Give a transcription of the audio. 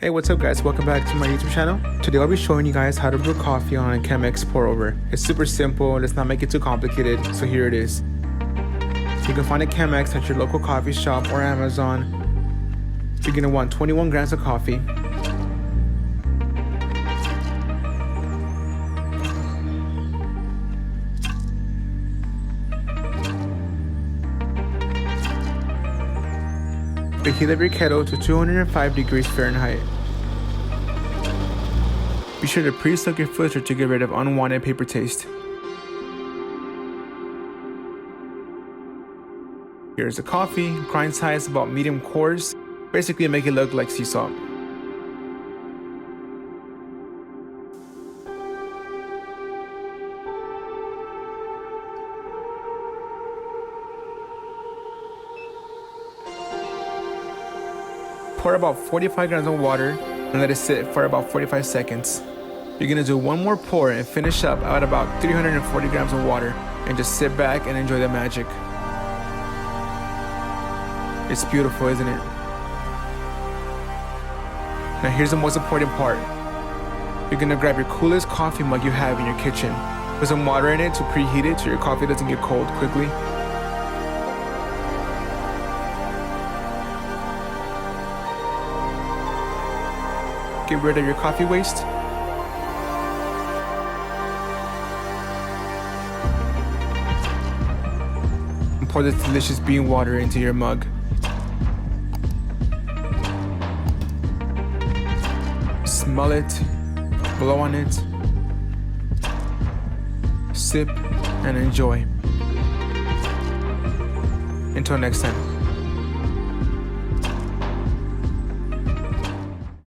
Hey, what's up guys? Welcome back to my YouTube channel. Today I'll be showing you guys how to brew coffee on a Chemex pour over. It's super simple, let's not make it too complicated, so here it is. You can find a Chemex at your local coffee shop or Amazon. You're gonna want 21 grams of coffee. Preheat your kettle to 205 degrees Fahrenheit. Be sure to pre-soak your filter to get rid of unwanted paper taste. Here's the coffee, grind size about medium coarse, basically make it look like sea salt. Pour about 45 grams of water and let it sit for about 45 seconds. You're gonna do one more pour and finish up at about 340 grams of water and just sit back and enjoy the magic. It's beautiful, isn't it? Now here's the most important part. You're gonna grab your coolest coffee mug you have in your kitchen. Put some water in it to preheat it so your coffee doesn't get cold quickly. Get rid of your coffee waste. And pour this delicious bean water into your mug. Smell it, blow on it, sip, and enjoy. Until next time.